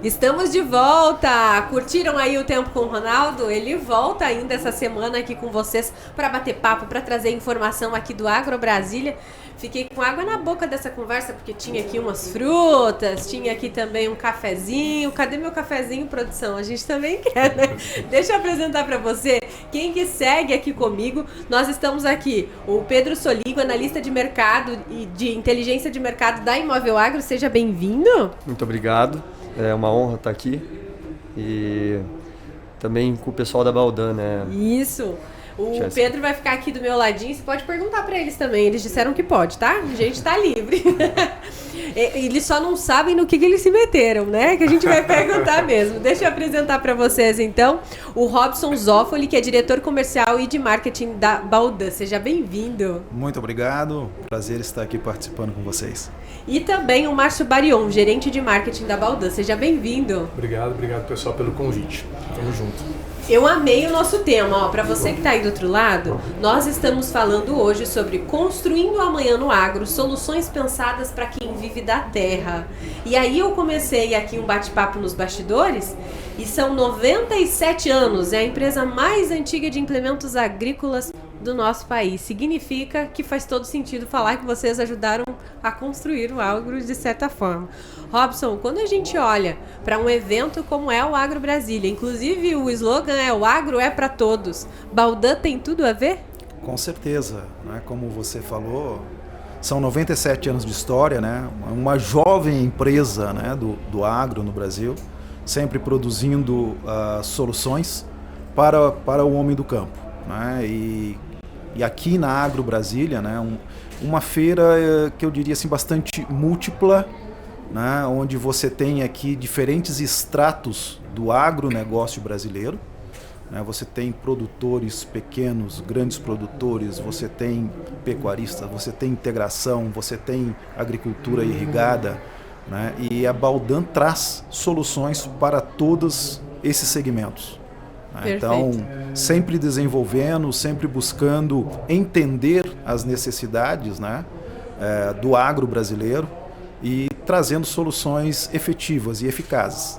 Estamos de volta! Curtiram aí o tempo com o Ronaldo? Ele volta ainda essa semana aqui com vocês para bater papo, para trazer informação aqui do Agro Brasília. Fiquei com água na boca dessa conversa, porque tinha aqui umas frutas, tinha aqui também um cafezinho. Cadê meu cafezinho, produção? A gente também quer, né? Deixa eu apresentar para você quem que segue aqui comigo. Nós estamos aqui, o Pedro Soligo, analista de mercado e de inteligência de mercado da Imóvel Agro. Seja bem-vindo. Muito obrigado. É uma honra estar aqui. E também com o pessoal da Baldan, né? Isso. O Pedro vai ficar aqui do meu ladinho. Você pode perguntar para eles também. Eles disseram que pode, tá? A gente tá livre. Eles só não sabem no que eles se meteram, né? Que a gente vai perguntar mesmo. Deixa eu apresentar para vocês, então, o Robson Zoffoli, que é diretor comercial e de marketing da Baldan. Seja bem-vindo. Muito obrigado. Prazer estar aqui participando com vocês. E também o Márcio Barion, gerente de marketing da Baldan. Seja bem-vindo. Obrigado pessoal pelo convite. Tamo junto. Eu amei o nosso tema, ó. Para você que está aí do outro lado, nós estamos falando hoje sobre construindo o amanhã no agro, soluções pensadas para quem vive da terra. E aí eu comecei aqui um bate-papo nos bastidores e são 97 anos, é a empresa mais antiga de implementos agrícolas do nosso país. Significa que faz todo sentido falar que vocês ajudaram a construir o agro de certa forma. Robson, quando a gente olha para um evento como é o Agro Brasília, inclusive o slogan é "O agro é para todos", Baldan tem tudo a ver? Com certeza, né? Como você falou, são 97 anos de história, né? Uma jovem empresa, né, do agro no Brasil, sempre produzindo soluções para o homem do campo, né? E aqui na Agro Brasília, né, uma feira que eu diria assim bastante múltipla, né, onde você tem aqui diferentes estratos do agronegócio brasileiro, né? Você tem produtores pequenos, grandes produtores, você tem pecuaristas, você tem integração, você tem agricultura irrigada, né? E a Baldan traz soluções para todos esses segmentos. Então, sempre desenvolvendo, sempre buscando entender as necessidades, né, do agro brasileiro e trazendo soluções efetivas e eficazes.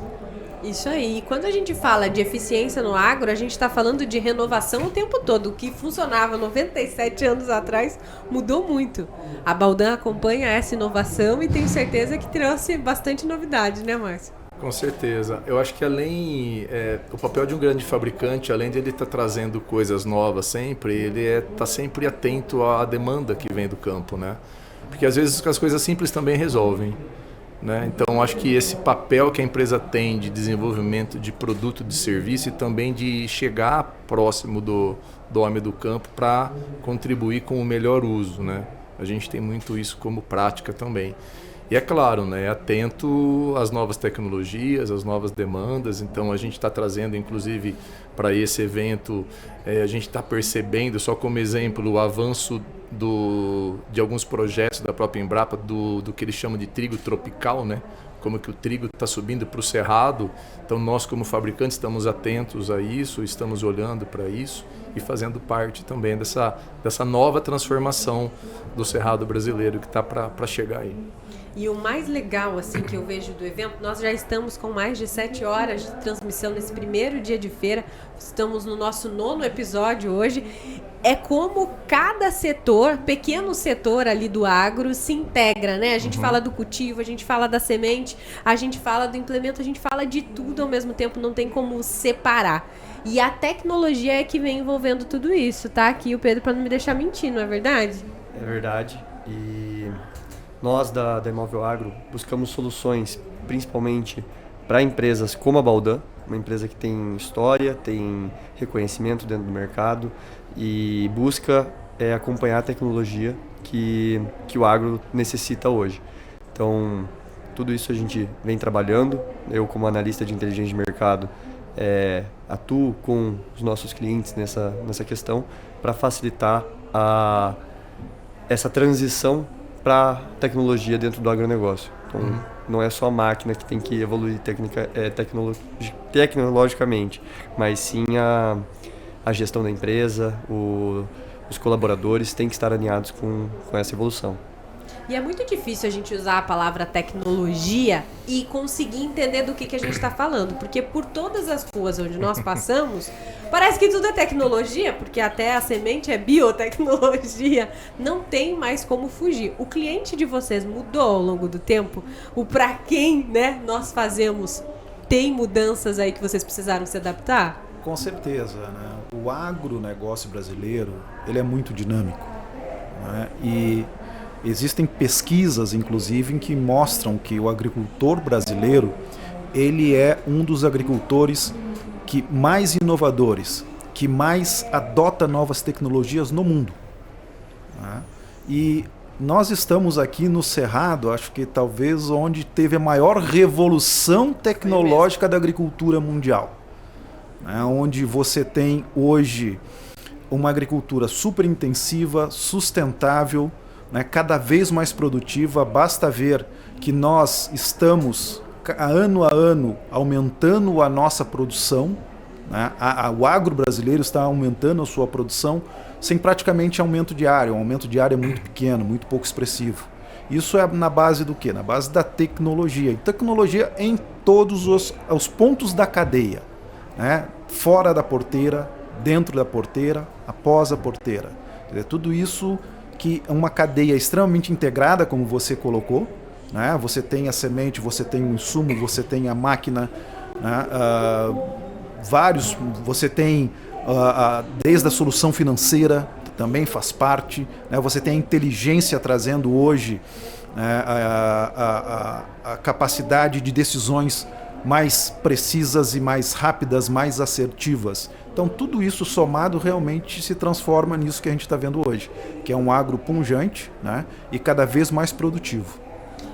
Isso aí. E quando a gente fala de eficiência no agro, a gente está falando de renovação o tempo todo. O que funcionava 97 anos atrás mudou muito. A Baldan acompanha essa inovação e tenho certeza que trouxe bastante novidade, né, Márcio? Com certeza. Eu acho que o papel de um grande fabricante, além de ele estar trazendo coisas novas sempre, ele está sempre atento à demanda que vem do campo, né? Porque às vezes as coisas simples também resolvem, né? Então acho que esse papel que a empresa tem de desenvolvimento de produto, de serviço e também de chegar próximo do homem do campo para contribuir com o melhor uso, né? A gente tem muito isso como prática também. E é claro, né, atento às novas tecnologias, às novas demandas. Então a gente está trazendo, inclusive, para esse evento, a gente está percebendo, só como exemplo, o avanço de alguns projetos da própria Embrapa, do que eles chamam de trigo tropical, né? Como que o trigo está subindo para o cerrado. Então nós, como fabricantes, estamos atentos a isso, estamos olhando para isso e fazendo parte também dessa nova transformação do cerrado brasileiro que está para chegar aí. E o mais legal, assim, que eu vejo do evento, nós já estamos com mais de 7 horas de transmissão nesse primeiro dia de feira, estamos no nosso 9º episódio hoje, é como cada setor, pequeno setor ali do agro se integra, né? A gente fala do cultivo, a gente fala da semente, a gente fala do implemento, a gente fala de tudo ao mesmo tempo, não tem como separar. E a tecnologia é que vem envolvendo tudo isso, tá? Aqui o Pedro para não me deixar mentir, não é verdade? É verdade. E nós da Imóvel Agro buscamos soluções principalmente para empresas como a Baldan, uma empresa que tem história, tem reconhecimento dentro do mercado e busca acompanhar a tecnologia que o agro necessita hoje. Então, tudo isso a gente vem trabalhando. Eu, como analista de inteligência de mercado, atuo com os nossos clientes nessa questão para facilitar essa transição para tecnologia dentro do agronegócio. Então, não é só a máquina que tem que evoluir tecnologicamente, mas sim a gestão da empresa, os colaboradores têm que estar alinhados com essa evolução. E é muito difícil a gente usar a palavra tecnologia e conseguir entender do que a gente está falando. Porque por todas as ruas onde nós passamos, parece que tudo é tecnologia, porque até a semente é biotecnologia. Não tem mais como fugir. O cliente de vocês mudou ao longo do tempo? O para quem, né, nós fazemos, tem mudanças aí que vocês precisaram se adaptar? Com certeza, né? O agronegócio brasileiro, ele é muito dinâmico, né? E existem pesquisas, inclusive, em que mostram que o agricultor brasileiro, ele é um dos agricultores que mais inovadores, que mais adota novas tecnologias no mundo, né? E nós estamos aqui no Cerrado, acho que talvez onde teve a maior revolução tecnológica da agricultura mundial, né? Onde você tem hoje uma agricultura super intensiva, sustentável, né, cada vez mais produtiva. Basta ver que nós estamos, ano a ano, aumentando a nossa produção, né? O agro brasileiro está aumentando a sua produção sem praticamente aumento diário. O aumento diário é muito pequeno, muito pouco expressivo. Isso é na base do quê? Na base da tecnologia. E tecnologia em todos os pontos da cadeia, né? Fora da porteira, dentro da porteira, após a porteira. Tudo isso que é uma cadeia extremamente integrada, como você colocou, né? Você tem a semente, você tem o insumo, você tem a máquina, né? Você tem desde a solução financeira, que também faz parte, né? Você tem a inteligência trazendo hoje, né, a capacidade de decisões mais precisas e mais rápidas, mais assertivas. Então tudo isso somado realmente se transforma nisso que a gente está vendo hoje, que é um agro pujante, né, e cada vez mais produtivo.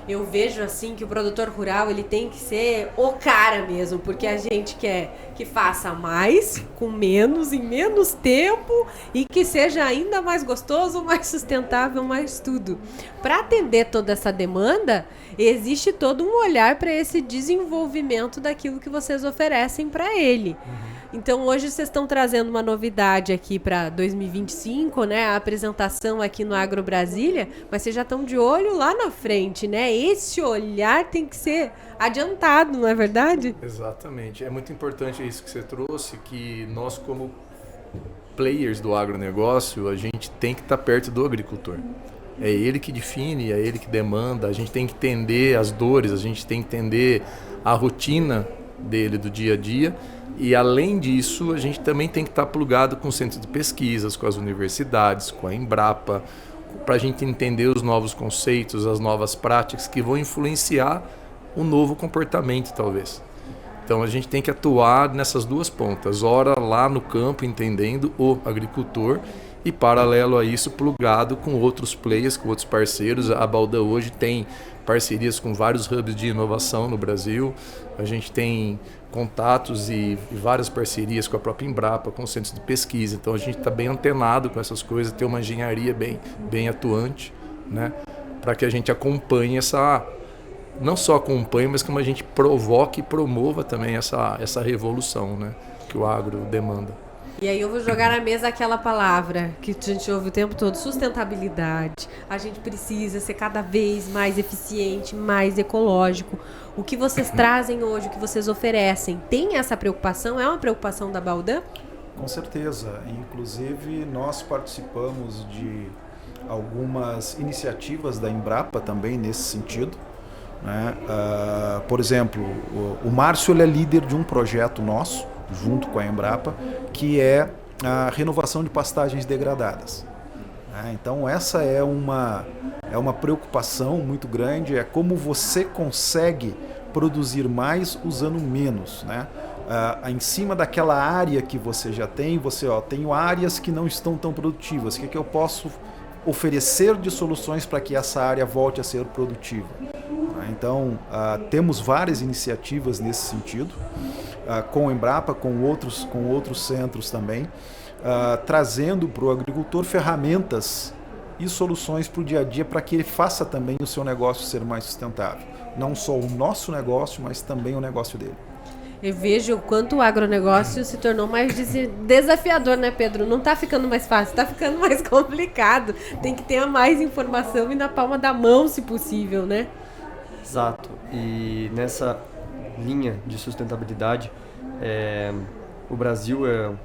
Eu vejo assim que o produtor rural ele tem que ser o cara mesmo, porque a gente quer que faça mais, com menos, em menos tempo e que seja ainda mais gostoso, mais sustentável, mais tudo. Para atender toda essa demanda, existe todo um olhar para esse desenvolvimento daquilo que vocês oferecem para ele. Então hoje vocês estão trazendo uma novidade aqui para 2025, né? A apresentação aqui no Agro Brasília, mas vocês já estão de olho lá na frente, né? Esse olhar tem que ser adiantado, não é verdade? Exatamente. É muito importante isso que você trouxe, que nós como players do agronegócio, a gente tem que estar perto do agricultor. É ele que define, é ele que demanda, a gente tem que entender as dores, a gente tem que entender a rotina dele do dia a dia. E além disso, a gente também tem que estar plugado com centros de pesquisas, com as universidades, com a Embrapa, para a gente entender os novos conceitos, as novas práticas que vão influenciar o novo comportamento, talvez. Então a gente tem que atuar nessas duas pontas, ora lá no campo, entendendo o agricultor, e paralelo a isso, plugado com outros players, com outros parceiros. A Baldan hoje tem parcerias com vários hubs de inovação no Brasil, a gente tem contatos e várias parcerias com a própria Embrapa, com centros de pesquisa. Então a gente está bem antenado com essas coisas, tem uma engenharia bem atuante, né? Para que a gente acompanhe não só acompanhe, mas como a gente provoque e promova também essa revolução, né? Que o agro demanda. E aí eu vou jogar na mesa aquela palavra que a gente ouve o tempo todo, sustentabilidade. A gente precisa ser cada vez mais eficiente, mais ecológico. O que vocês trazem hoje, o que vocês oferecem, tem essa preocupação? É uma preocupação da Baldan? Com certeza. Inclusive, nós participamos de algumas iniciativas da Embrapa também nesse sentido, né? Por exemplo, o Márcio ele é líder de um projeto nosso, junto com a Embrapa, que é a renovação de pastagens degradadas. Então essa é uma preocupação muito grande, é como você consegue produzir mais usando menos, né? Em cima daquela área que você já tem, tem áreas que não estão tão produtivas, o que eu posso oferecer de soluções para que essa área volte a ser produtiva? Então temos várias iniciativas nesse sentido, com a Embrapa, com outros centros também, trazendo para o agricultor ferramentas e soluções para o dia a dia para que ele faça também o seu negócio ser mais sustentável. Não só o nosso negócio, mas também o negócio dele. Eu vejo o quanto o agronegócio se tornou mais desafiador, né, Pedro? Não tá ficando mais fácil, tá ficando mais complicado. Tem que ter mais informação e na palma da mão, se possível, né? Exato. E nessa linha de sustentabilidade, o Brasil,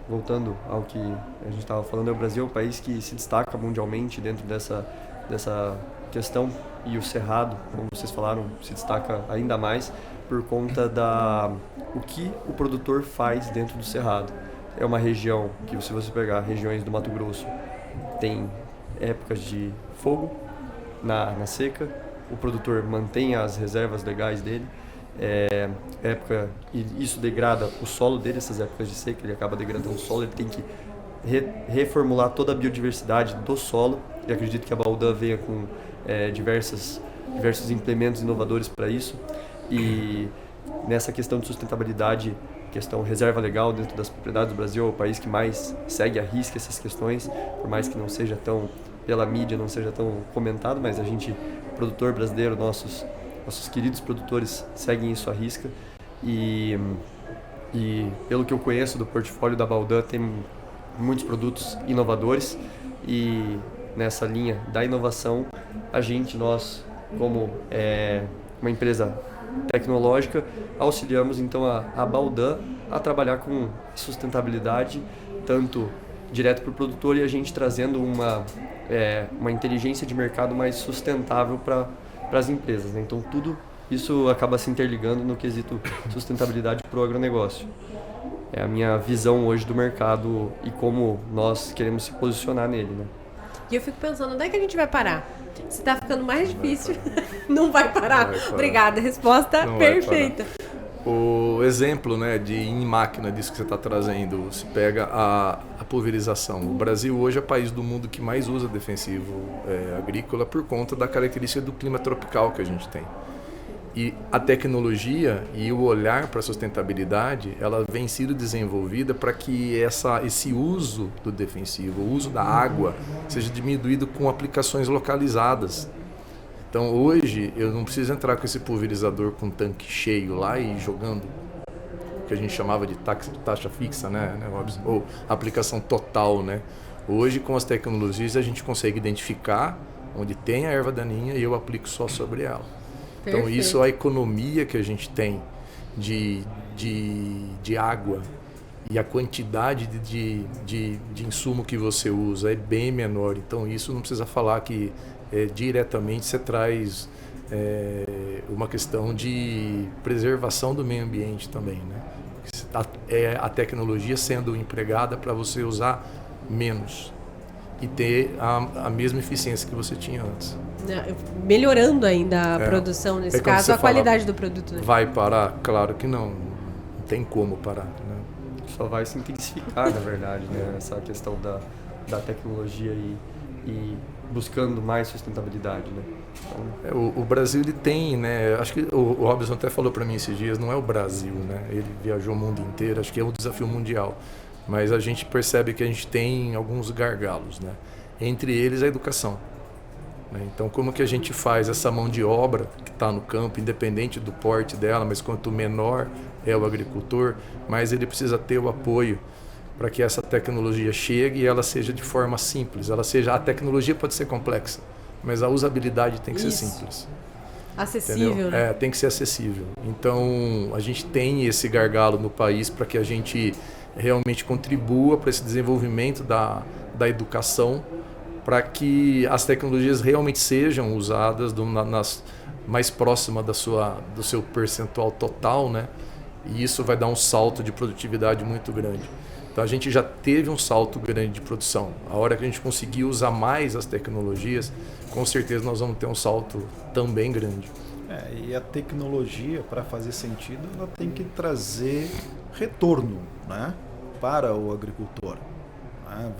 voltando ao que a gente estava falando, o Brasil é um país que se destaca mundialmente dentro dessa questão, e o Cerrado, como vocês falaram, se destaca ainda mais por conta o que o produtor faz dentro do Cerrado. É uma região que, se você pegar regiões do Mato Grosso, tem épocas de fogo na seca, o produtor mantém as reservas legais dele, e isso degrada o solo dele, essas épocas de seca, ele acaba degradando o solo, ele tem que reformular toda a biodiversidade do solo, e acredito que a Baldan venha com diversos implementos inovadores para isso. E nessa questão de sustentabilidade, questão reserva legal dentro das propriedades do Brasil, é o país que mais segue à risca essas questões, por mais que não seja tão, pela mídia, não seja tão comentado, mas a gente, produtor brasileiro, nossos queridos produtores seguem isso à risca. E pelo que eu conheço do portfólio da Baldan, tem muitos produtos inovadores, e nessa linha da inovação, nós como uma empresa tecnológica, auxiliamos então a Baldan a trabalhar com sustentabilidade, tanto direto para o produtor, e a gente trazendo uma inteligência de mercado mais sustentável para as empresas, né? Então tudo isso acaba se interligando no quesito sustentabilidade para o agronegócio. É a minha visão hoje do mercado e como nós queremos se posicionar nele, né? E eu fico pensando, onde é que a gente vai parar? Se tá ficando mais difícil, não vai parar. Obrigada, resposta perfeita. O exemplo, né, em máquina disso que você está trazendo, se pega a pulverização. O Brasil hoje é o país do mundo que mais usa defensivo agrícola por conta da característica do clima tropical que a gente tem. E a tecnologia e o olhar para a sustentabilidade, ela vem sendo desenvolvida para que esse uso do defensivo, o uso da água, seja diminuído com aplicações localizadas. Então hoje eu não preciso entrar com esse pulverizador com tanque cheio lá e jogando, o que a gente chamava de taxa fixa, né, Robson? Ou aplicação total, né? Hoje, com as tecnologias, a gente consegue identificar onde tem a erva daninha e eu aplico só sobre ela. Então, isso, a economia que a gente tem de água e a quantidade de insumo que você usa é bem menor. Então, isso não precisa falar que diretamente você traz uma questão de preservação do meio ambiente também, né? A tecnologia sendo empregada para você usar menos e ter a mesma eficiência que você tinha antes. Melhorando ainda a produção, nesse caso, a qualidade do produto. Né? Vai parar? Claro que não. Não tem como parar. Né? Só vai se intensificar, na verdade, né? Essa questão da tecnologia e buscando mais sustentabilidade. Né? Então... O Brasil, ele tem, né? Acho que o Robson até falou para mim esses dias, não é o Brasil, né? Ele viajou o mundo inteiro, acho que é um desafio mundial. Mas a gente percebe que a gente tem alguns gargalos, né? Entre eles a educação. Então, como que a gente faz essa mão de obra que está no campo, independente do porte dela, mas quanto menor é o agricultor, mais ele precisa ter o apoio para que essa tecnologia chegue e ela seja de forma simples. A tecnologia pode ser complexa, mas a usabilidade tem que ser simples. Acessível, né? Tem que ser acessível. Então, a gente tem esse gargalo no país para que a gente realmente contribua para esse desenvolvimento da educação, para que as tecnologias realmente sejam usadas mais próxima do seu percentual total, né? E isso vai dar um salto de produtividade muito grande. Então a gente já teve um salto grande de produção. A hora que a gente conseguir usar mais as tecnologias, com certeza nós vamos ter um salto também grande. E a tecnologia, para fazer sentido, ela tem que trazer retorno, né, para o agricultor.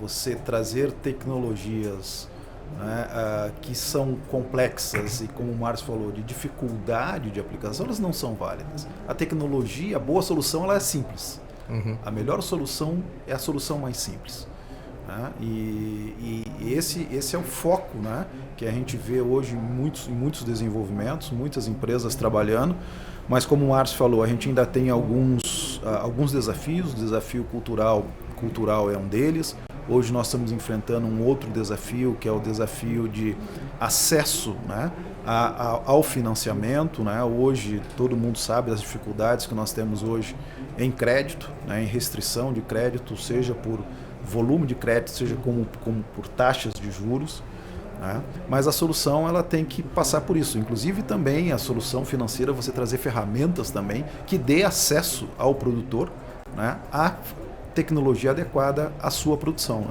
Você trazer tecnologias, né, que são complexas e, como o Márcio falou, de dificuldade de aplicação, elas não são válidas. A tecnologia, a boa solução, ela é simples. Uhum. A melhor solução é a solução mais simples. Né? E esse é o foco, né, que a gente vê hoje em muitos desenvolvimentos, muitas empresas trabalhando, mas como o Márcio falou, a gente ainda tem alguns alguns desafios. O desafio cultural é um deles. Hoje nós estamos enfrentando um outro desafio, que é o desafio de acesso, né, ao financiamento, né? Hoje todo mundo sabe das dificuldades que nós temos hoje em crédito, né, em restrição de crédito, seja por volume de crédito, seja como por taxas de juros, né? Mas a solução ela tem que passar por isso. Inclusive também a solução financeira, você trazer ferramentas também que dê acesso ao produtor, né, à tecnologia adequada à sua produção, né?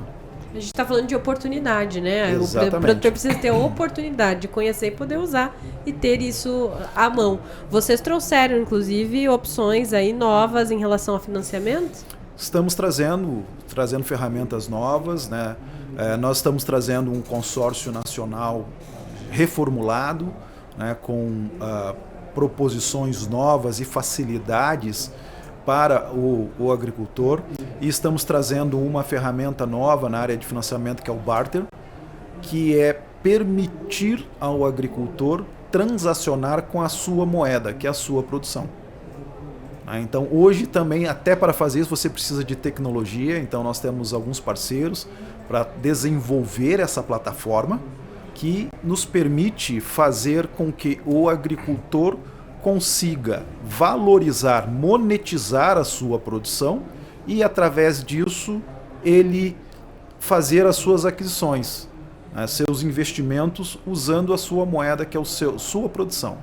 A gente está falando de oportunidade, né? Exatamente. O produtor precisa ter a oportunidade de conhecer e poder usar e ter isso à mão. Vocês trouxeram, inclusive, opções aí novas em relação ao financiamento? Estamos trazendo ferramentas novas, né? Nós estamos trazendo um consórcio nacional reformulado, né, com proposições novas e facilidades para o agricultor, e estamos trazendo uma ferramenta nova na área de financiamento, que é o barter, que é permitir ao agricultor transacionar com a sua moeda, que é a sua produção. Então hoje também, até para fazer isso, você precisa de tecnologia. Então nós temos alguns parceiros para desenvolver essa plataforma que nos permite fazer com que o agricultor consiga valorizar, monetizar a sua produção e, através disso, ele fazer as suas aquisições, né, seus investimentos, usando a sua moeda, que é sua produção.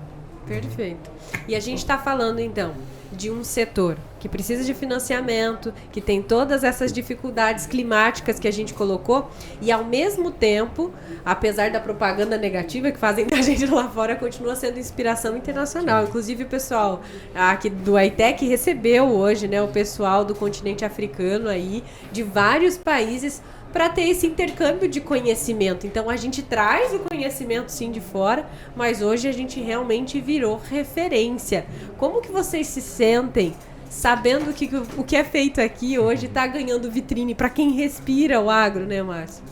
Perfeito. E a gente está falando, então, de um setor que precisa de financiamento, que tem todas essas dificuldades climáticas que a gente colocou, e ao mesmo tempo, apesar da propaganda negativa que fazem da gente lá fora, continua sendo inspiração internacional. Inclusive o pessoal aqui do iTech recebeu hoje, né, o pessoal do continente africano aí, de vários países, para ter esse intercâmbio de conhecimento. Então a gente traz o conhecimento sim de fora, mas hoje a gente realmente virou referência. Como que vocês se sentem sabendo que o que é feito aqui hoje está ganhando vitrine para quem respira o agro, né, Márcio?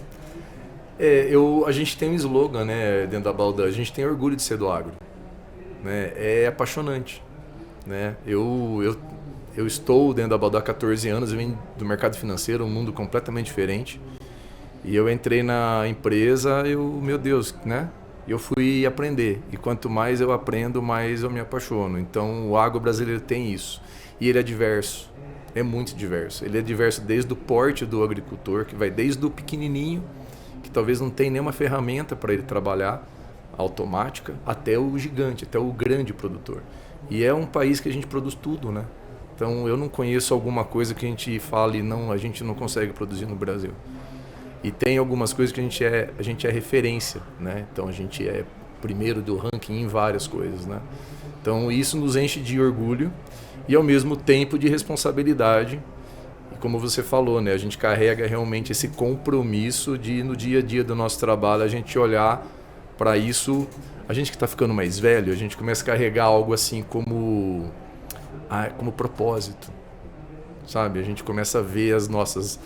A gente tem um slogan, né, dentro da Baldan, a gente tem orgulho de ser do agro, né? É apaixonante, né? Eu estou dentro da Baldan há 14 anos, eu venho do mercado financeiro, um mundo completamente diferente. E eu entrei na empresa, meu Deus, né? Eu fui aprender. E quanto mais eu aprendo, mais eu me apaixono. Então o agro brasileiro tem isso. E ele é diverso, é muito diverso. Ele é diverso desde o porte do agricultor, que vai desde o pequenininho, que talvez não tenha nenhuma ferramenta para ele trabalhar, automática, até o gigante, até o grande produtor. E é um país que a gente produz tudo, né? Então eu não conheço alguma coisa que a gente fale, não, a gente não consegue produzir no Brasil. E tem algumas coisas que a gente é referência, né? Então a gente é primeiro do ranking em várias coisas, né? Então isso nos enche de orgulho e ao mesmo tempo de responsabilidade. E como você falou, né? A gente carrega realmente esse compromisso de no dia a dia do nosso trabalho a gente olhar para isso. A gente que está ficando mais velho, a gente começa a carregar algo assim como propósito, sabe? A gente começa a ver as nossas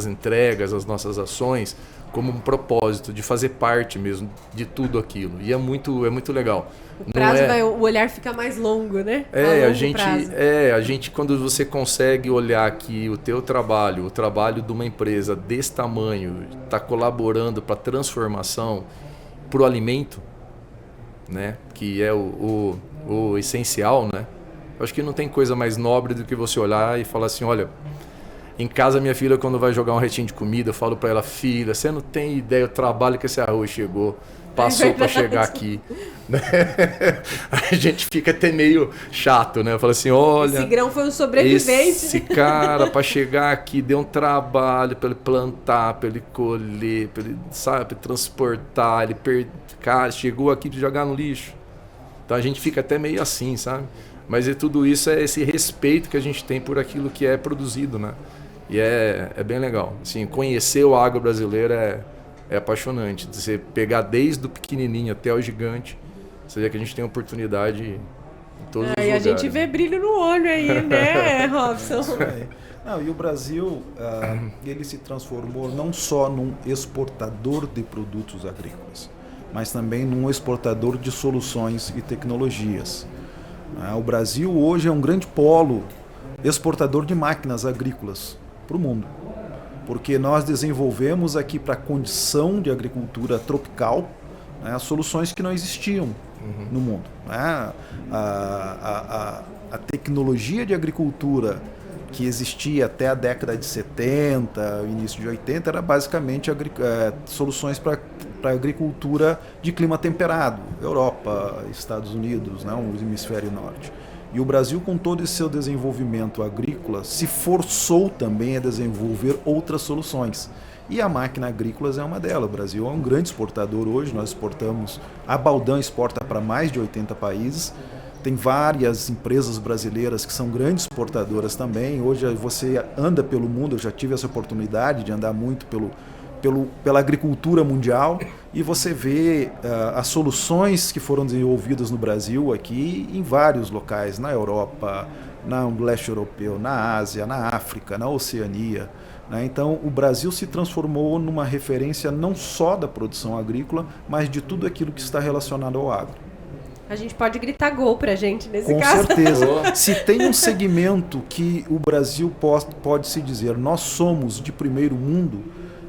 entregas, as nossas ações como um propósito de fazer parte mesmo de tudo aquilo. E é muito legal. O prazo o olhar fica mais longo, né? A gente quando você consegue olhar que o teu trabalho, o trabalho de uma empresa desse tamanho está colaborando para a transformação para o alimento, né? Que é o essencial, né? Eu acho que não tem coisa mais nobre do que você olhar e falar assim, olha, em casa minha filha quando vai jogar um retinho de comida, eu falo para ela, filha, você não tem ideia o trabalho que esse arroz passou para chegar aqui. A gente fica até meio chato, né? Fala assim, olha, esse grão foi um sobrevivente. Esse cara para chegar aqui deu um trabalho para ele plantar, para ele colher, para ele, sabe, transportar, cara, chegou aqui para jogar no lixo. Então a gente fica até meio assim, sabe? Mas tudo isso é esse respeito que a gente tem por aquilo que é produzido, né? E é bem legal. Assim, conhecer o agro brasileiro é apaixonante. Você pegar desde o pequenininho até o gigante, você vê que a gente tem oportunidade em todos os lugares. E a gente vê brilho no olho aí, né, Robson? Não, e o Brasil, ele se transformou não só num exportador de produtos agrícolas, mas também num exportador de soluções e tecnologias. O Brasil hoje é um grande polo exportador de máquinas agrícolas para o mundo. Porque nós desenvolvemos aqui para a condição de agricultura tropical, né, soluções que não existiam no mundo. Né? A tecnologia de agricultura que existia até a década de 70, início de 80, era basicamente soluções para agricultura de clima temperado, Europa, Estados Unidos, né, o hemisfério norte. E o Brasil, com todo esse seu desenvolvimento agrícola, se forçou também a desenvolver outras soluções. E a máquina agrícola é uma delas. O Brasil é um grande exportador hoje, nós exportamos, a Baldan exporta para mais de 80 países, tem várias empresas brasileiras que são grandes exportadoras também. Hoje você anda pelo mundo, eu já tive essa oportunidade de andar muito pela agricultura mundial e você vê as soluções que foram desenvolvidas no Brasil aqui em vários locais, na Europa, no leste europeu, na Ásia, na África, na Oceania. Né? Então o Brasil se transformou numa referência não só da produção agrícola, mas de tudo aquilo que está relacionado ao agro. A gente pode gritar gol pra gente nesse caso. Com certeza. Se tem um segmento que o Brasil pode se dizer, nós somos de primeiro mundo,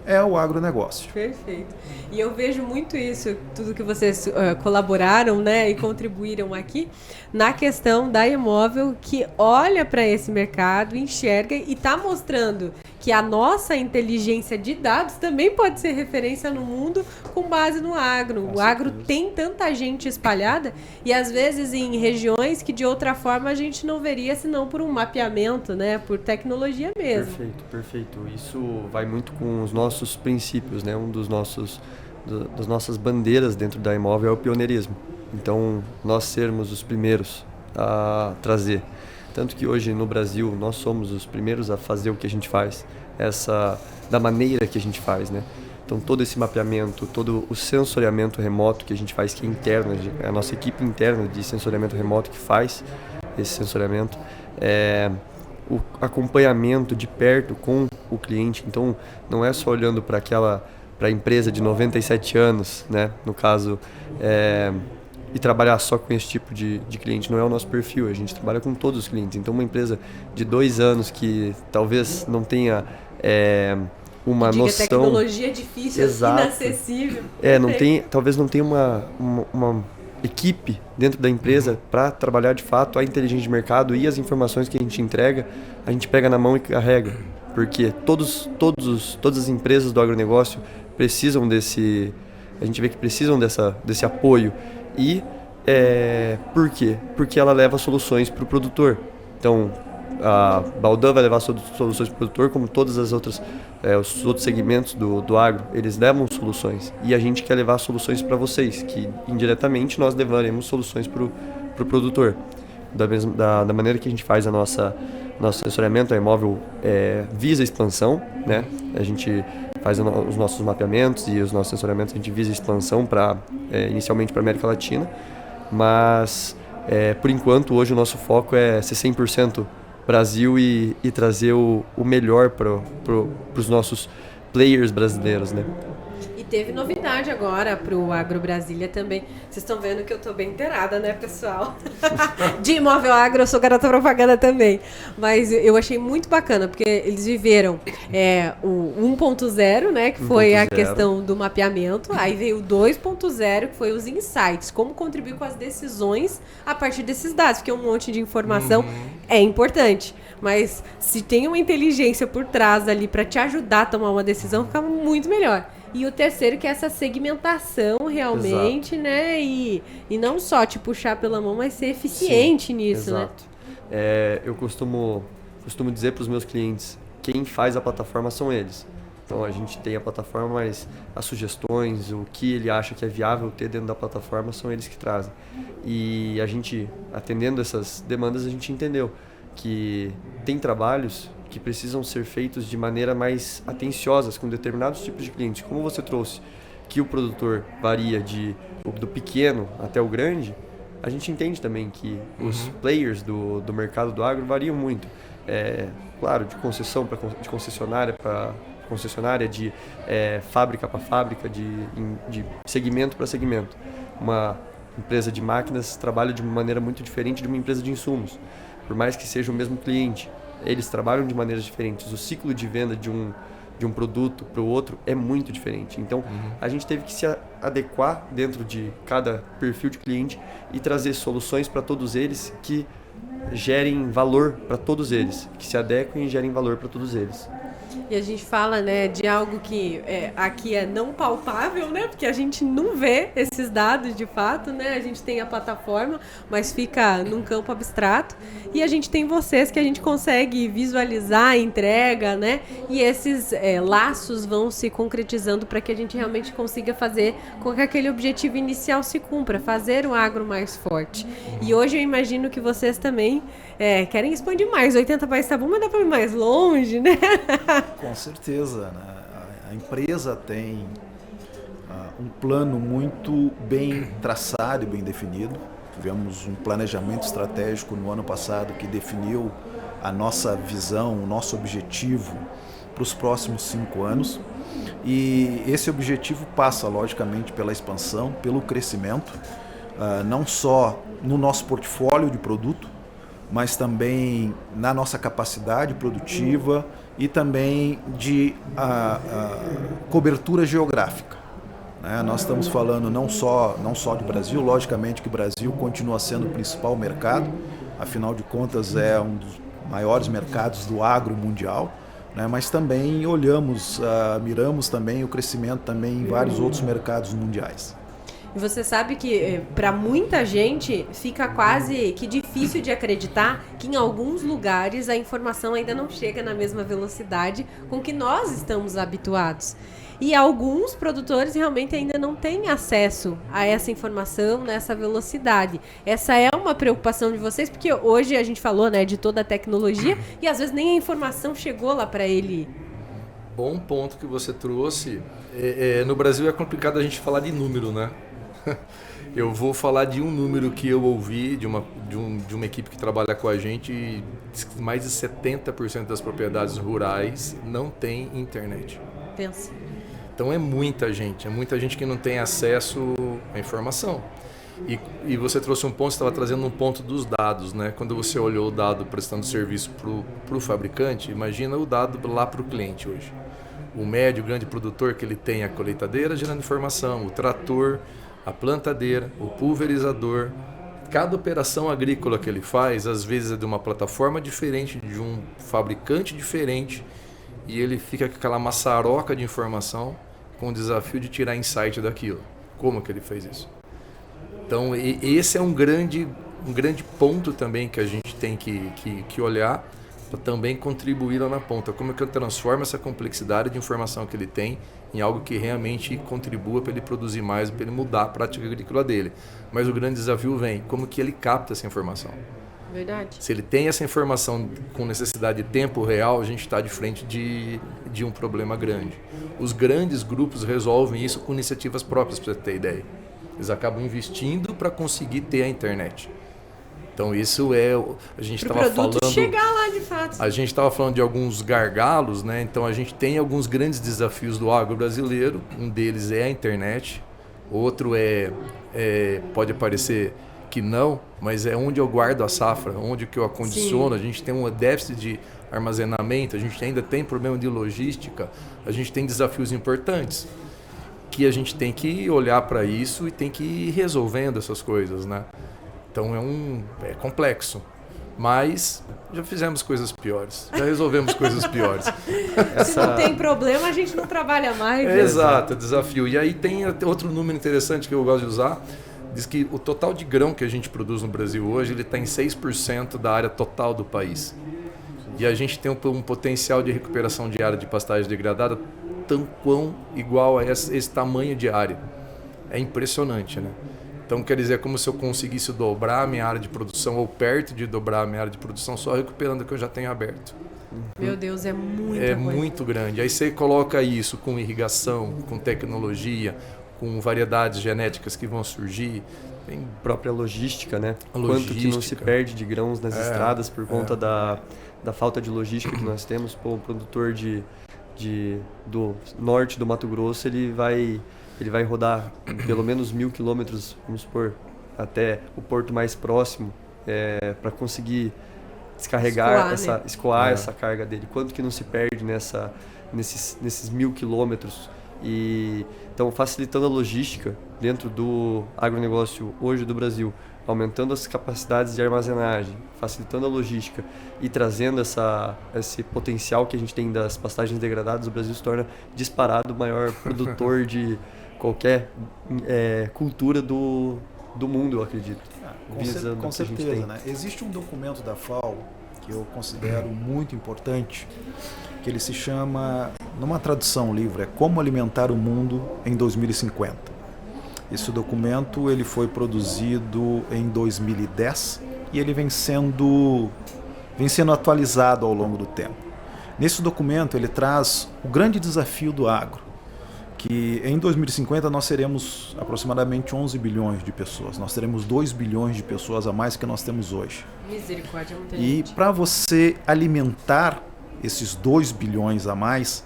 é o agronegócio. Perfeito. E eu vejo muito isso, tudo que vocês colaboraram, né, e contribuíram aqui, na questão da Imóvel, que olha para esse mercado, enxerga e está mostrando que a nossa inteligência de dados também pode ser referência no mundo com base no agro. O agro tem tanta gente espalhada e às vezes em regiões que de outra forma a gente não veria senão por um mapeamento, né, por tecnologia mesmo. Perfeito, perfeito. Isso vai muito com os nossos princípios, né? Das nossas bandeiras dentro da Imóvel é o pioneirismo. Então, nós sermos os primeiros a trazer. Tanto que hoje no Brasil nós somos os primeiros a fazer o que a gente faz, da maneira que a gente faz, né? Então todo esse mapeamento, todo o sensoriamento remoto que a gente faz, que é interno, a nossa equipe interna de sensoriamento remoto que faz esse sensoriamento, o acompanhamento de perto com o cliente. Então não é só olhando para a empresa de 97 anos, né? No caso, e trabalhar só com esse tipo de cliente, não é o nosso perfil, a gente trabalha com todos os clientes. Então uma empresa de 2 anos que talvez não tenha uma noção... tecnologia difícil, exato, inacessível. Talvez não tenha uma equipe dentro da empresa para trabalhar de fato a inteligência de mercado e as informações que a gente entrega, a gente pega na mão e carrega. Porque todas as empresas do agronegócio precisam a gente vê que precisam desse apoio. E por quê? Porque ela leva soluções para o produtor. Então, a Baldan vai levar soluções para o produtor, como todas as outras, os outros segmentos do agro, eles levam soluções. E a gente quer levar soluções para vocês, que indiretamente nós levaremos soluções para o produtor. Da maneira que a gente faz nosso sensoriamento, a Imóvel visa expansão, né? A gente faz os nossos mapeamentos e os nossos sensoriamentos, a gente visa expansão inicialmente para a América Latina, mas por enquanto hoje o nosso foco é ser 100% Brasil e trazer o melhor para os nossos players brasileiros, né? E teve novidade agora pro Agro Brasília também. Vocês estão vendo que eu tô bem inteirada, né, pessoal? De Imóvel Agro, eu sou garota propaganda também. Mas eu achei muito bacana, porque eles viveram o 1.0, né, que foi a questão do mapeamento. Aí veio o 2.0, que foi os insights, como contribuir com as decisões a partir desses dados, porque um monte de informação é importante. Mas se tem uma inteligência por trás ali para te ajudar a tomar uma decisão, fica muito melhor. E o terceiro, que é essa segmentação realmente, exato, né? E não só te puxar pela mão, mas ser eficiente, sim, nisso, exato, né? Eu costumo dizer para os meus clientes, quem faz a plataforma são eles. Então a gente tem a plataforma, mas as sugestões, o que ele acha que é viável ter dentro da plataforma, são eles que trazem. E a gente, atendendo essas demandas, a gente entendeu que tem trabalhos que precisam ser feitos de maneira mais atenciosa com determinados tipos de clientes. Como você trouxe que o produtor varia do pequeno até o grande, a gente entende também que os players do mercado do agro variam muito. Claro, de concessão de concessionária para concessionária, de fábrica para fábrica, de segmento para segmento. Uma empresa de máquinas trabalha de uma maneira muito diferente de uma empresa de insumos. por mais que seja o mesmo cliente, eles trabalham de maneiras diferentes. O ciclo de venda de um produto para o outro é muito diferente. Então, a gente teve que se adequar dentro de cada perfil de cliente e trazer soluções para todos eles que gerem valor para todos eles, que se adequem e gerem valor para todos eles. E a gente fala, né, de algo que aqui é não palpável, né, porque a gente não vê esses dados de fato, né, a gente tem a plataforma, mas fica num campo abstrato, e a gente tem vocês que a gente consegue visualizar a entrega, né, e esses laços vão se concretizando para que a gente realmente consiga fazer com que aquele objetivo inicial se cumpra, fazer o agro mais forte. E hoje eu imagino que vocês também querem expandir mais. 80 países tá bom, mas dá para ir mais longe, né? Com certeza, né? A empresa tem um plano muito bem traçado e bem definido. Tivemos um planejamento estratégico no ano passado que definiu a nossa visão, o nosso objetivo para os próximos 5 anos. E esse objetivo passa, logicamente, pela expansão, pelo crescimento, não só no nosso portfólio de produto, mas também na nossa capacidade produtiva e também de cobertura geográfica. Né? Nós estamos falando não só de Brasil, logicamente que o Brasil continua sendo o principal mercado, afinal de contas é um dos maiores mercados do agro mundial, né? Mas também miramos também o crescimento também em vários outros mercados mundiais. E você sabe que para muita gente fica quase que difícil de acreditar que em alguns lugares a informação ainda não chega na mesma velocidade com que nós estamos habituados. E alguns produtores realmente ainda não têm acesso a essa informação nessa velocidade. Essa é uma preocupação de vocês, porque hoje a gente falou, né, de toda a tecnologia e às vezes nem a informação chegou lá para ele. Bom ponto que você trouxe. No Brasil é complicado a gente falar de número, né? Eu vou falar de um número que eu ouvi de uma equipe que trabalha com a gente, e mais de 70% das propriedades rurais não tem internet. Pensa. Então é muita gente que não tem acesso à informação. E você trouxe um ponto, você estava trazendo um ponto dos dados, né? Quando você olhou o dado prestando serviço para o fabricante, imagina o dado lá para o cliente hoje. O médio, grande produtor que ele tem a colheitadeira gerando informação, o trator, a plantadeira, o pulverizador. Cada operação agrícola que ele faz, às vezes é de uma plataforma diferente, de um fabricante diferente, e ele fica com aquela maçaroca de informação com o desafio de tirar insight daquilo. Como que ele fez isso? Então, esse é um grande ponto também que a gente tem que olhar para também contribuir lá na ponta. Como é que eu transformo essa complexidade de informação que ele tem em algo que realmente contribua para ele produzir mais, para ele mudar a prática agrícola dele. Mas o grande desafio vem, como que ele capta essa informação? Verdade. Se ele tem essa informação com necessidade de tempo real, a gente está de frente de um problema grande. Os grandes grupos resolvem isso com iniciativas próprias, para você ter ideia. Eles acabam investindo para conseguir ter a internet. Então isso a gente estava falando, chegar lá de fato. A gente estava falando de alguns gargalos, né? Então a gente tem alguns grandes desafios do agro brasileiro. Um deles é a internet. Outro pode parecer que não, mas é onde eu guardo a safra, onde que eu acondiciono. Sim. A gente tem um déficit de armazenamento, a gente ainda tem problema de logística, a gente tem desafios importantes que a gente tem que olhar para isso e tem que ir resolvendo essas coisas, né? Então é complexo, mas já fizemos coisas piores, já resolvemos coisas piores. Se não tem problema, a gente não trabalha mais. Exato, é desafio. E aí tem outro número interessante que eu gosto de usar, diz que o total de grão que a gente produz no Brasil hoje, ele está em 6% da área total do país. E a gente tem um potencial de recuperação de área de pastagem degradada tão igual a esse tamanho de área. É impressionante, né? Então, quer dizer, é como se eu conseguisse dobrar a minha área de produção ou perto de dobrar a minha área de produção só recuperando o que eu já tenho aberto. Meu Deus, é muita coisa. Muito grande. Aí você coloca isso com irrigação, com tecnologia, com variedades genéticas que vão surgir. Tem própria logística, né? Quanto que não se perde de grãos nas estradas por conta da falta de logística que nós temos. Pô, o produtor do norte do Mato Grosso, ele vai rodar pelo menos 1.000 quilômetros, vamos supor, até o porto mais próximo, para conseguir descarregar, escoar, essa carga dele, quanto que não se perde nesses 1.000 quilômetros. E então, facilitando a logística dentro do agronegócio hoje do Brasil, aumentando as capacidades de armazenagem, facilitando a logística e trazendo esse potencial que a gente tem das pastagens degradadas, o Brasil se torna disparado o maior produtor de qualquer cultura do mundo, eu acredito. Com certeza, né? Existe um documento da FAO que eu considero muito importante, que ele se chama, numa tradução livre, é Como Alimentar o Mundo em 2050. Esse documento ele foi produzido em 2010 e ele vem sendo atualizado ao longo do tempo. Nesse documento ele traz o grande desafio do agro, que em 2050 nós seremos aproximadamente 11 bilhões de pessoas. Nós teremos 2 bilhões de pessoas a mais que nós temos hoje. Misericórdia, muita E gente. para você alimentar esses 2 bilhões a mais,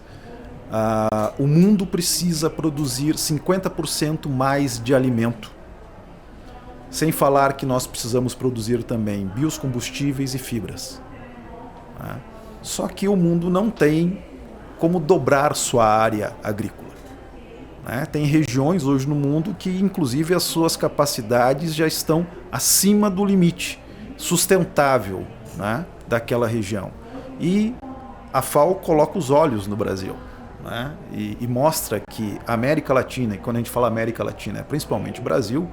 o mundo precisa produzir 50% mais de alimento. Sem falar que nós precisamos produzir também biocombustíveis e fibras. Né? Só que o mundo não tem como dobrar sua área agrícola. Né? Tem regiões hoje no mundo que, inclusive, as suas capacidades já estão acima do limite sustentável, né, daquela região. E a FAO coloca os olhos no Brasil, né, e mostra que a América Latina, e quando a gente fala América Latina, é principalmente o Brasil,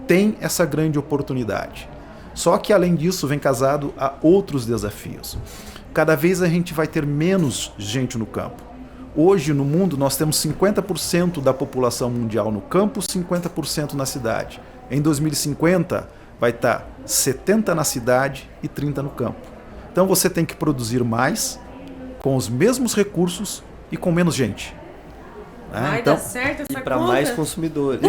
tem essa grande oportunidade. Só que, além disso, vem casado a outros desafios. Cada vez a gente vai ter menos gente no campo. Hoje, no mundo, nós temos 50% da população mundial no campo, 50% na cidade. Em 2050, vai estar 70% na cidade e 30% no campo. Então, você tem que produzir mais, com os mesmos recursos e com menos gente. Vai dar certo essa E para conta? mais consumidores.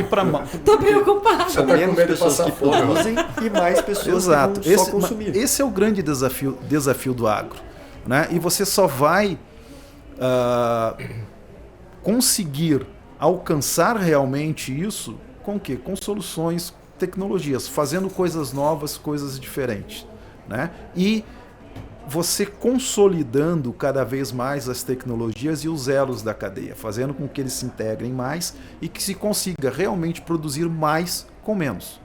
Tô preocupada. São menos pessoas que produzem e mais pessoas Exato. que vão só consumir. Esse é o grande desafio do agro. Né? E você só vai conseguir alcançar realmente isso com o quê? Com soluções, tecnologias, fazendo coisas novas, coisas diferentes. Né? E você consolidando cada vez mais as tecnologias e os elos da cadeia, fazendo com que eles se integrem mais e que se consiga realmente produzir mais com menos.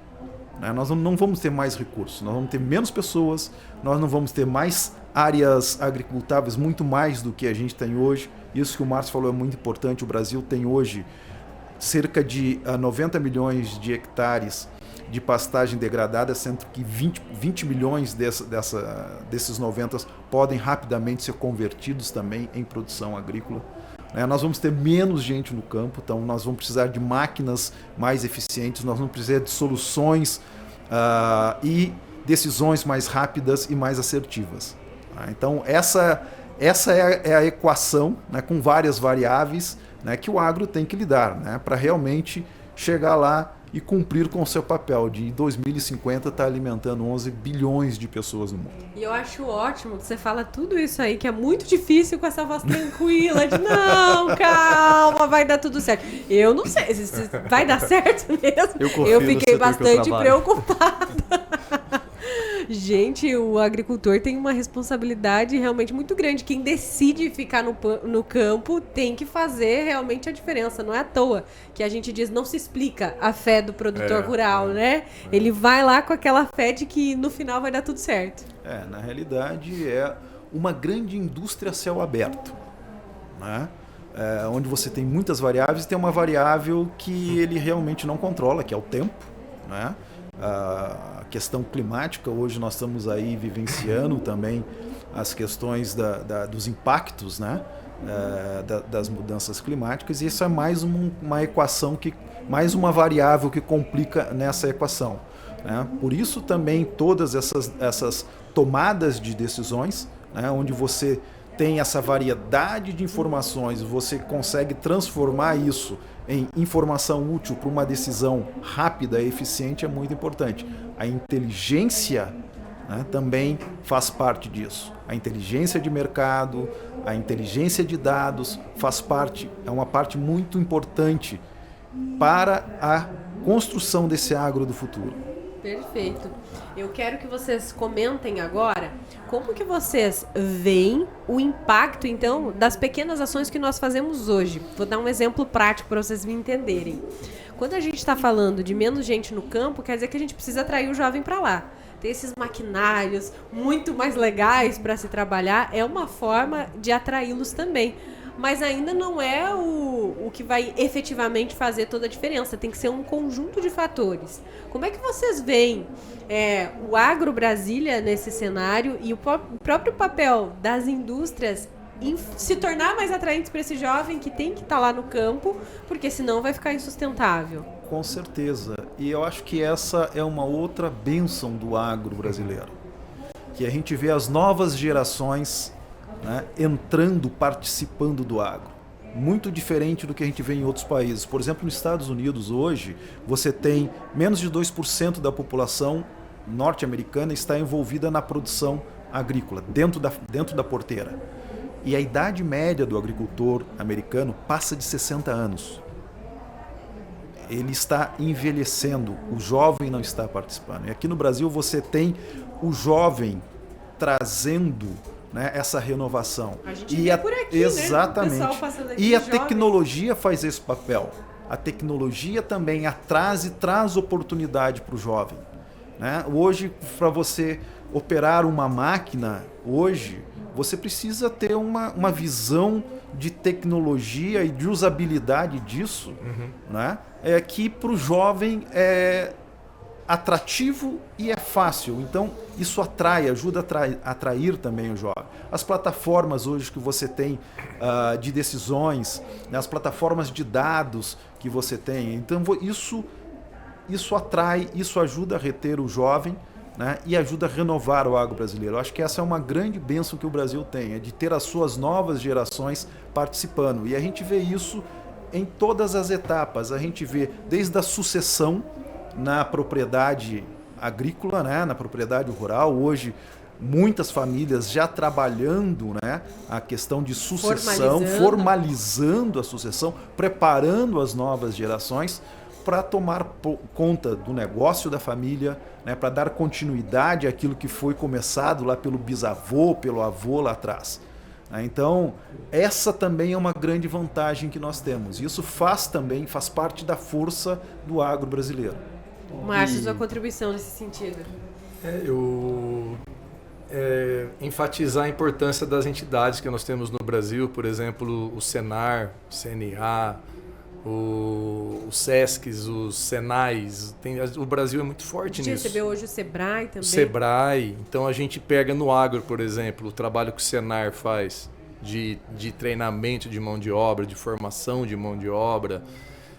Né? Nós não vamos ter mais recursos, nós vamos ter menos pessoas, nós não vamos ter mais áreas agricultáveis, muito mais do que a gente tem hoje. Isso que o Márcio falou é muito importante. O Brasil tem hoje cerca de 90 milhões de hectares de pastagem degradada, sendo que 20 milhões desses 90 podem rapidamente ser convertidos também em produção agrícola. Nós vamos ter menos gente no campo, então nós vamos precisar de máquinas mais eficientes, nós vamos precisar de soluções e decisões mais rápidas e mais assertivas. Então essa é a equação, né, com várias variáveis, né, que o agro tem que lidar, né, para realmente chegar lá e cumprir com o seu papel de, em 2050, estar alimentando 11 bilhões de pessoas no mundo. E eu acho ótimo que você fala tudo isso aí, que é muito difícil com essa voz tranquila, de não, calma, vai dar tudo certo. Eu não sei, se vai dar certo mesmo. Eu fiquei bastante preocupada. Gente, o agricultor tem uma responsabilidade realmente muito grande. Quem decide ficar no campo tem que fazer realmente a diferença. Não é à toa que a gente diz, não se explica a fé do produtor rural, né? Ele vai lá com aquela fé de que no final vai dar tudo certo. Na realidade é uma grande indústria a céu aberto, né? Onde você tem muitas variáveis e tem uma variável que ele realmente não controla, que é o tempo, né? A questão climática, hoje nós estamos aí vivenciando também as questões dos impactos, né, das mudanças climáticas, e isso é mais uma equação, mais uma variável que complica nessa equação. Né? Por isso também todas essas tomadas de decisões, né, onde você tem essa variedade de informações, você consegue transformar isso em informação útil para uma decisão rápida e eficiente, é muito importante. A inteligência, né, também faz parte disso. A inteligência de mercado, a inteligência de dados é uma parte muito importante para a construção desse agro do futuro. Perfeito. Eu quero que vocês comentem agora como que vocês veem o impacto, então, das pequenas ações que nós fazemos hoje. Vou dar um exemplo prático para vocês me entenderem. Quando a gente está falando de menos gente no campo, quer dizer que a gente precisa atrair o jovem para lá. Ter esses maquinários muito mais legais para se trabalhar é uma forma de atraí-los também. Mas ainda não é o que vai efetivamente fazer toda a diferença. Tem que ser um conjunto de fatores. Como é que vocês veem o Agro Brasília nesse cenário e o próprio papel das indústrias em se tornar mais atraentes para esse jovem que tem que estar lá no campo, porque senão vai ficar insustentável? Com certeza. E eu acho que essa é uma outra bênção do agro brasileiro. Que a gente vê as novas gerações, né, entrando, participando do agro. Muito diferente do que a gente vê em outros países. Por exemplo, nos Estados Unidos hoje, você tem menos de 2% da população norte-americana está envolvida na produção agrícola, dentro da porteira. E a idade média do agricultor americano passa de 60 anos. Ele está envelhecendo, o jovem não está participando. E aqui no Brasil você tem o jovem trazendo, né, essa renovação. A gente vê por aqui, exatamente. Né? O pessoal passando aqui, e a jovem. tecnologia faz esse papel. A tecnologia também traz oportunidade para o jovem. Né? Hoje, para você operar uma máquina, você precisa ter uma visão de tecnologia e de usabilidade disso, né? Que para o jovem é atrativo e é fácil. Então, isso ajuda a atrair também o jovem. As plataformas hoje que você tem de decisões, né? As plataformas de dados que você tem. Então, isso atrai, isso ajuda a reter o jovem, né? E ajuda a renovar o agro brasileiro. Eu acho que essa é uma grande bênção que o Brasil tem, é de ter as suas novas gerações participando. E a gente vê isso em todas as etapas. A gente vê desde a sucessão na propriedade agrícola, né? Na propriedade rural. Hoje, muitas famílias já trabalhando, né? A questão de sucessão, formalizando a sucessão, preparando as novas gerações para tomar conta do negócio da família, né, para dar continuidade àquilo que foi começado lá pelo bisavô, pelo avô lá atrás. Então, essa também é uma grande vantagem que nós temos. E isso faz parte da força do agro brasileiro. Márcio, sua contribuição nesse sentido. Enfatizar a importância das entidades que nós temos no Brasil, por exemplo, o Senar, o CNA, os SESCs, os Senais. O Brasil é muito forte nisso. A gente recebeu hoje o Sebrae também. O Sebrae. Então a gente pega no agro, por exemplo, o trabalho que o Senar faz de treinamento de mão de obra, de formação de mão de obra,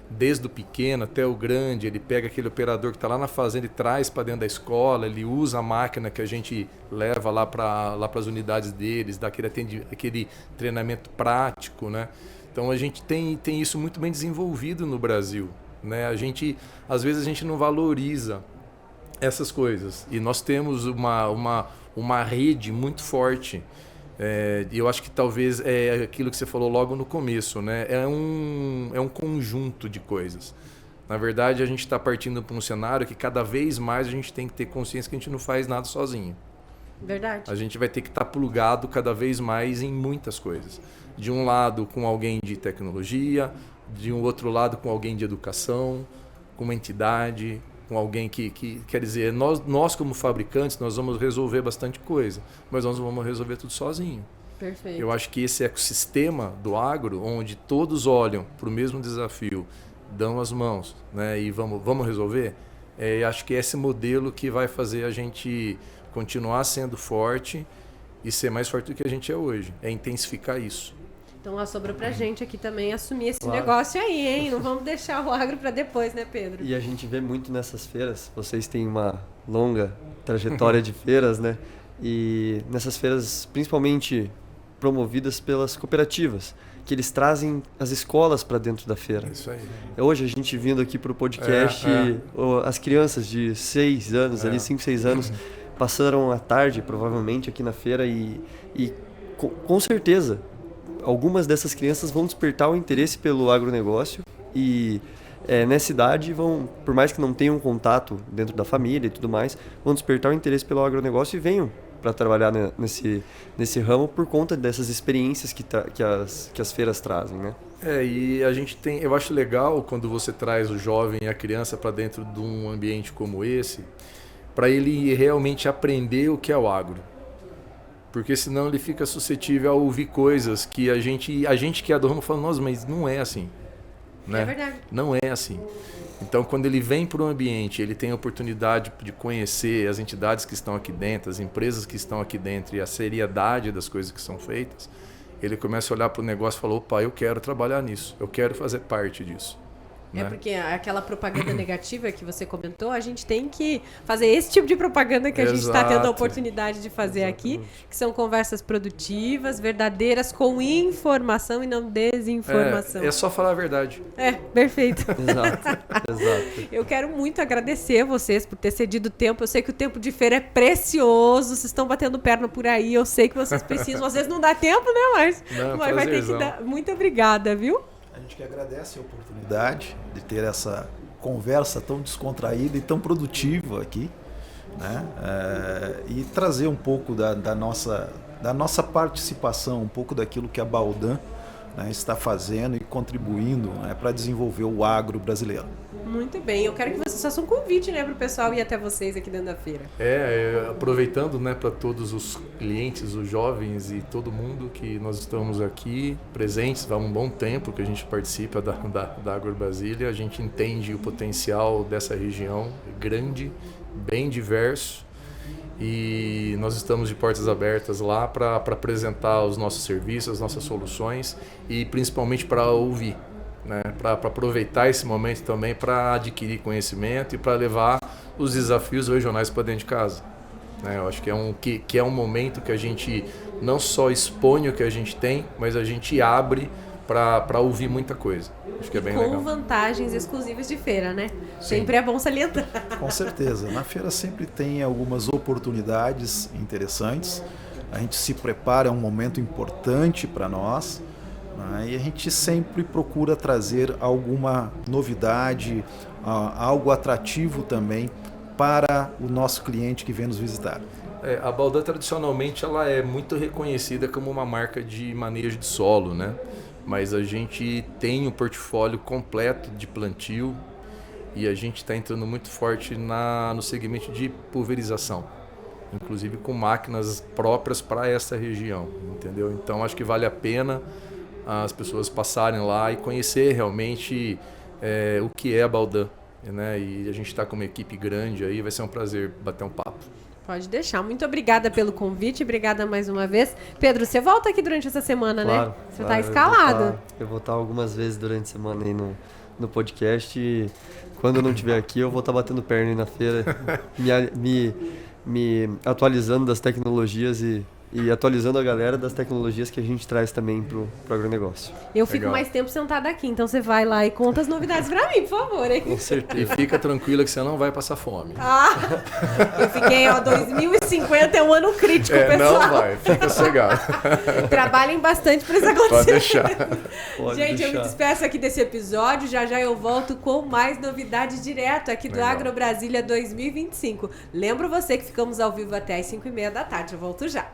desde o pequeno até o grande. Ele pega aquele operador que está lá na fazenda e traz para dentro da escola, ele usa a máquina que a gente leva lá para as unidades deles, dá aquele treinamento prático, né? Então a gente tem isso muito bem desenvolvido no Brasil, né? Às vezes a gente não valoriza essas coisas. E nós temos uma rede muito forte. E eu acho que talvez é aquilo que você falou logo no começo, né? É um conjunto de coisas. Na verdade, a gente está partindo para um cenário que cada vez mais a gente tem que ter consciência que a gente não faz nada sozinho. Verdade. A gente vai ter que estar plugado cada vez mais em muitas coisas. De um lado com alguém de tecnologia, de um outro lado com alguém de educação, com uma entidade, com alguém que quer dizer, nós como fabricantes, nós vamos resolver bastante coisa, mas nós não vamos resolver tudo sozinho. Perfeito. Eu acho que esse ecossistema do agro, onde todos olham para o mesmo desafio, dão as mãos, né, e vamos resolver, acho que é esse modelo que vai fazer a gente continuar sendo forte e ser mais forte do que a gente é hoje. É intensificar isso. Então, lá sobrou pra gente aqui também assumir esse negócio aí, hein? Não vamos deixar o agro para depois, né, Pedro? E a gente vê muito nessas feiras. Vocês têm uma longa trajetória de feiras, né? E nessas feiras, principalmente promovidas pelas cooperativas, que eles trazem as escolas para dentro da feira. Isso aí. Hoje a gente vindo aqui pro podcast, as crianças de 6 anos, ali 5, 6 anos, passaram a tarde, provavelmente, aqui na feira e com certeza algumas dessas crianças vão despertar o interesse pelo agronegócio e nessa idade vão, por mais que não tenham contato dentro da família e tudo mais, vão despertar o interesse pelo agronegócio e venham para trabalhar nesse ramo por conta dessas experiências que as feiras trazem, né? E a gente eu acho legal quando você traz o jovem e a criança para dentro de um ambiente como esse, para ele realmente aprender o que é o agro. Porque senão ele fica suscetível a ouvir coisas que a gente que é do ramo fala, nossa, mas não é assim. Né? É verdade. Não é assim. Então, quando ele vem para o ambiente, ele tem a oportunidade de conhecer as entidades que estão aqui dentro, as empresas que estão aqui dentro e a seriedade das coisas que são feitas, ele começa a olhar para o negócio e fala, opa, eu quero trabalhar nisso, eu quero fazer parte disso. É porque aquela propaganda negativa que você comentou, a gente tem que fazer esse tipo de propaganda que a gente está tendo a oportunidade de fazer aqui, que são conversas produtivas, verdadeiras, com informação e não desinformação. É só falar a verdade. Perfeito. Exato. Eu quero muito agradecer a vocês por ter cedido tempo. Eu sei que o tempo de feira é precioso, vocês estão batendo perna por aí, eu sei que vocês precisam. Às vezes não dá tempo, né? Mas vai ter que dar. Muito obrigada, viu? A gente que agradece a oportunidade de ter essa conversa tão descontraída e tão produtiva aqui, né? E trazer um pouco da nossa participação, um pouco daquilo que a Baldan, né, está fazendo e contribuindo, né, para desenvolver o agro brasileiro. Muito bem, eu quero que vocês façam um convite, né, para o pessoal ir até vocês aqui dentro da feira. Aproveitando, né, para todos os clientes, os jovens e todo mundo que nós estamos aqui presentes há um bom tempo que a gente participa da Agro Brasília, a gente entende o potencial dessa região grande, bem diverso, e nós estamos de portas abertas lá para apresentar os nossos serviços, as nossas soluções e principalmente para ouvir, né? Para aproveitar esse momento também para adquirir conhecimento e para levar os desafios regionais para dentro de casa. Né? Eu acho que é um momento que a gente não só expõe o que a gente tem, mas a gente abre para ouvir muita coisa. Acho que é bem legal. Com vantagens exclusivas de feira, né? Sim. Sempre é bom salientar. Com certeza. Na feira sempre tem algumas oportunidades interessantes. A gente se prepara, é um momento importante para nós, né? E a gente sempre procura trazer alguma novidade, algo atrativo também para o nosso cliente que vem nos visitar. A Baldan tradicionalmente ela é muito reconhecida como uma marca de manejo de solo, né? Mas a gente tem um portfólio completo de plantio e a gente está entrando muito forte no segmento de pulverização, inclusive com máquinas próprias para essa região, entendeu? Então acho que vale a pena as pessoas passarem lá e conhecer realmente o que é a Baldan, né? E a gente está com uma equipe grande aí, vai ser um prazer bater um papo. Pode deixar. Muito obrigada pelo convite, obrigada mais uma vez. Pedro, você volta aqui durante essa semana, claro, né? Você está escalado. Eu vou estar algumas vezes durante a semana aí no podcast e quando eu não estiver aqui eu vou estar batendo perna aí na feira, me atualizando das tecnologias e atualizando a galera das tecnologias que a gente traz também pro agronegócio. Eu fico mais tempo sentada aqui, então você vai lá e conta as novidades pra mim, por favor, hein? Com certeza. E fica tranquila que você não vai passar fome. Eu fiquei, 2050 é um ano crítico, pessoal. Não vai, fica sossegado. Trabalhem bastante pra isso acontecer. Pode deixar. Gente, eu me despeço aqui desse episódio, já eu volto com mais novidades direto aqui do Agro Brasília 2025. Lembro você que ficamos ao vivo até às 5h30 da tarde, eu volto já.